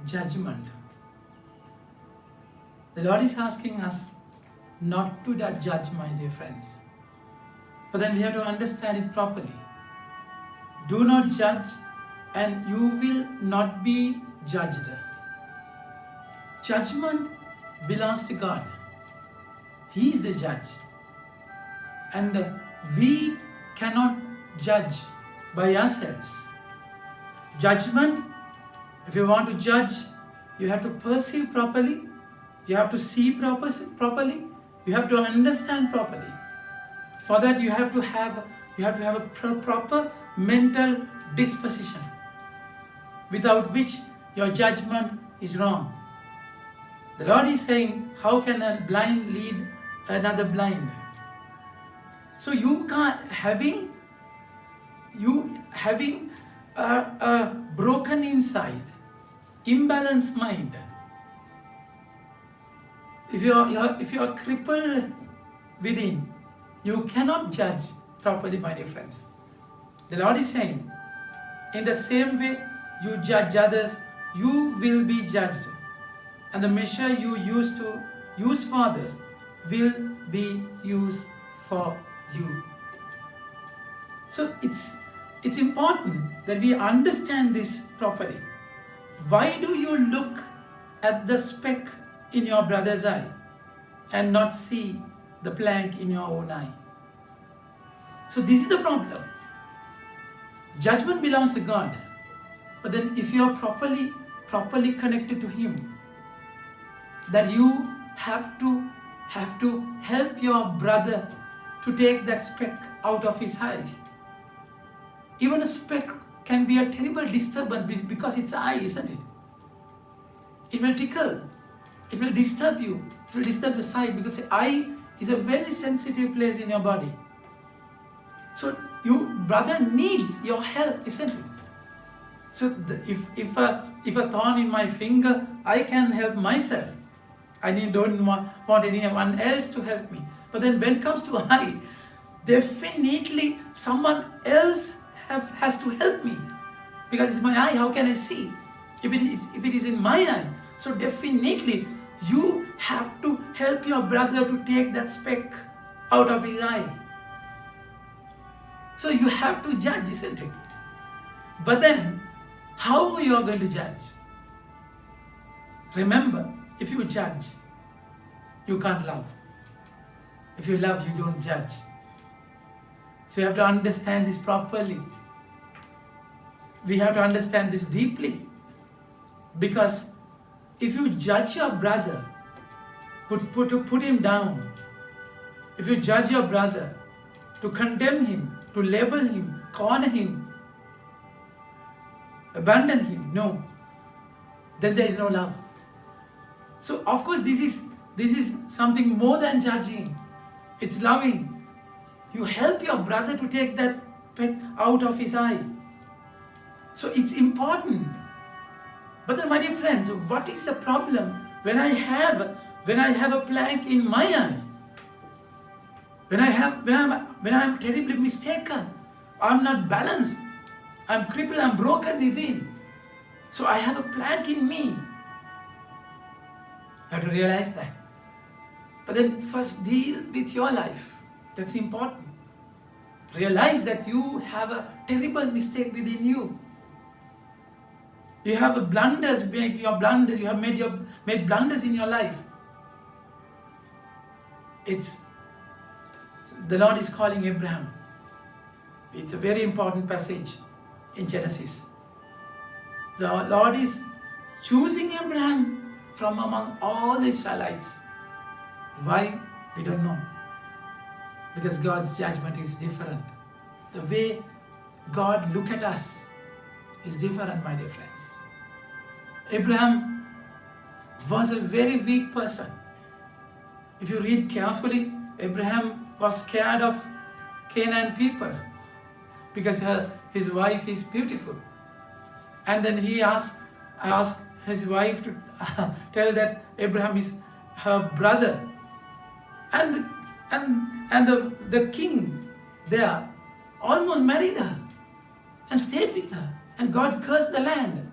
judgment. The Lord is asking us not to judge, my dear friends. But then we have to understand it properly. Do not judge, and you will not be judged. Judgment belongs to God. He is the judge. And we cannot judge by ourselves. Judgment, if you want to judge, you have to perceive properly, you have to see properly, you have to understand properly. For that you have to have a proper mental disposition, without which your judgment is wrong. The Lord is saying, how can a blind lead another blind? So you can't, having a broken inside, imbalanced mind, if you are crippled within, you cannot judge properly, my dear friends. The Lord is saying, in the same way you judge others, you will be judged. And the measure you use for others will be used for you. So it's important that we understand this properly. Why do you look at the speck in your brother's eye and not see the plank in your own eye? So this is the problem. Judgment belongs to God. But then if you are properly connected to Him, that you have to help your brother to take that speck out of his eyes. Even a speck can be a terrible disturbance because it's eye, isn't it? It will tickle. It will disturb you. It will disturb the sight, because the eye is a very sensitive place in your body. So your brother needs your help, isn't it? So if a thorn in my finger, I can help myself. I don't want anyone else to help me. But then when it comes to eye, definitely someone else has to help me, because it's my eye. How can I see if it is in my eye? So definitely you have to help your brother to take that speck out of his eye. So you have to judge, isn't it? But then how you are going to judge? Remember, if you judge, you can't love. If you love, you don't judge. So you have to understand this properly. We have to understand this deeply. Because if you judge your brother, put him down, if you judge your brother, to condemn him, to label him, corner him, abandon him, no, then there is no love. So of course this is something more than judging. It's loving. You help your brother to take that speck out of his eye. So it's important. But then, my dear friends, what is the problem when I have a plank in my eye? When I'm terribly mistaken, I'm not balanced, I'm crippled, I'm broken within. So I have a plank in me. You have to realize that. But then first deal with your life. That's important. Realize that you have a terrible mistake within you. You have blunders, you have made blunders in your life. The Lord is calling Abraham. It's a very important passage in Genesis. The Lord is choosing Abraham from among all the Israelites. Why? We don't know. Because God's judgment is different. The way God looks at us is different, my dear friends. Abraham was a very weak person. If you read carefully, Abraham was scared of Canaan people because his wife is beautiful. And then he asked his wife to tell that Abraham is her brother. And the king there almost married her and stayed with her. And God cursed the land.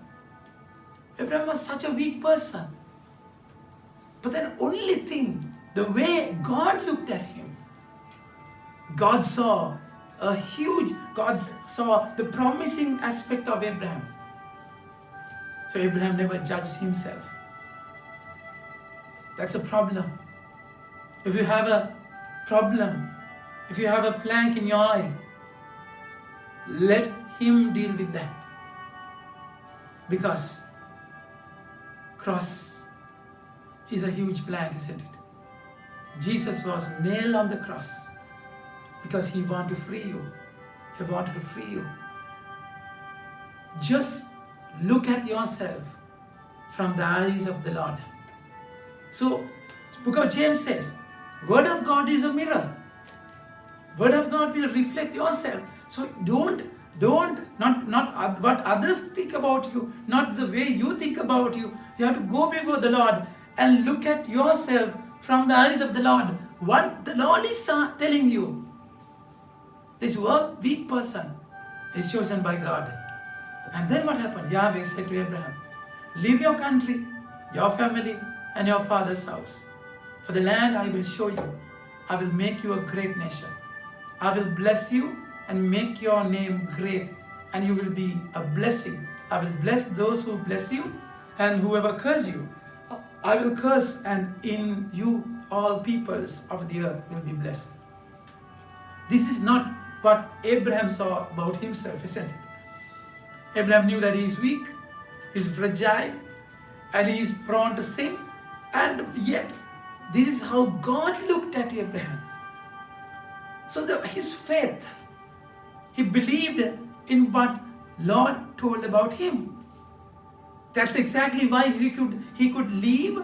Abraham was such a weak person. But then only thing, the way God looked at him, God saw the promising aspect of Abraham. So Abraham never judged himself. That's a problem. If you have a problem, if you have a plank in your eye, let him deal with that. Because cross is a huge plank, isn't it? Jesus was nailed on the cross because he wanted to free you. He wanted to free you. Just look at yourself from the eyes of the Lord. So, the book of James says, Word of God is a mirror. Word of God will reflect yourself. So not what others speak about you, not the way you think about you. You have to go before the Lord and look at yourself from the eyes of the Lord. What the Lord is telling you. This weak person is chosen by God. And then what happened? Yahweh said to Abraham, leave your country, your family, and your father's house. For the land I will show you. I will make you a great nation. I will bless you and make your name great, and you will be a blessing. I will bless those who bless you, and whoever curse you, I will curse, and in you all peoples of the earth will be blessed. This is not what Abraham saw about himself, isn't it? Abraham knew that he is weak, he is fragile, and he is prone to sin, and yet this is how God looked at Abraham. So his faith, he believed in what Lord told about him. That's exactly why he could leave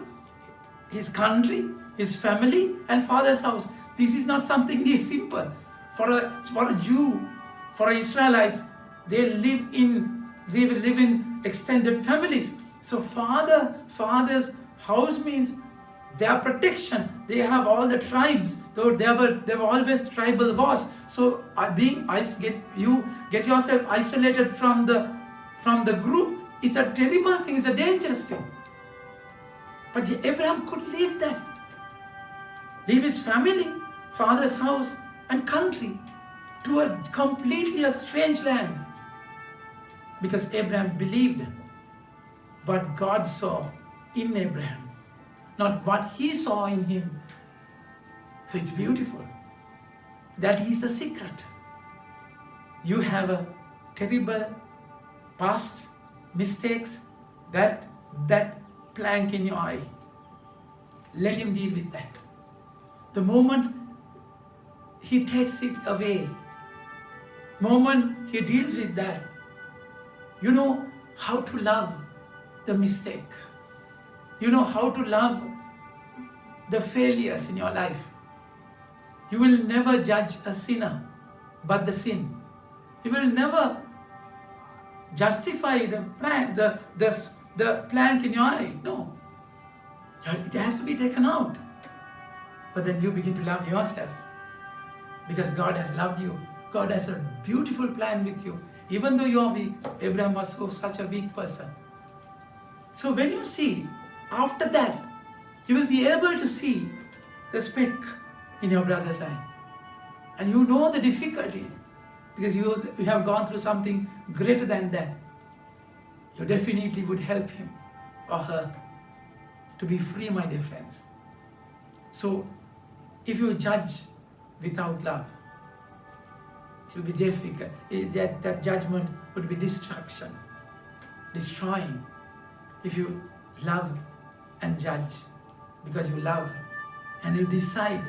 his country, his family, and father's house. This is not something simple. For a Jew, for Israelites, they live in extended families. So father's house means their protection. They have all the tribes. There were always tribal wars. So you get yourself isolated from the group. It's a terrible thing. It's a dangerous thing. But Abraham could leave that. Leave his family, father's house, and country to a completely strange land. Because Abraham believed what God saw in Abraham, not what he saw in him. So it's beautiful. That is the secret. You have a terrible past, mistakes, that plank in your eye. Let him deal with that. The moment he takes it away, moment he deals with that, you know how to love the mistake. You know how to love the failures in your life. You will never judge a sinner but the sin. You will never justify the plank in your eye. No. It has to be taken out. But then you begin to love yourself. Because God has loved you. God has a beautiful plan with you. Even though you are weak, Abraham was such a weak person. So when you see, after that, you will be able to see the speck in your brother's eye. And you know the difficulty. Because you have gone through something greater than that. You definitely would help him or her to be free, my dear friends. So, if you judge without love, it will be difficult. That judgment would be destruction, destroying. If you love and judge because you love and you decide,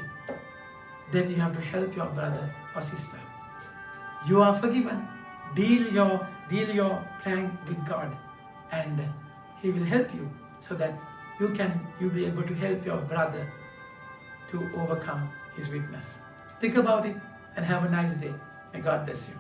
then you have to help your brother or sister. You are forgiven. Deal your plank with God, and He will help you so that you'll be able to help your brother to overcome his weakness. Think about it and have a nice day. May God bless you.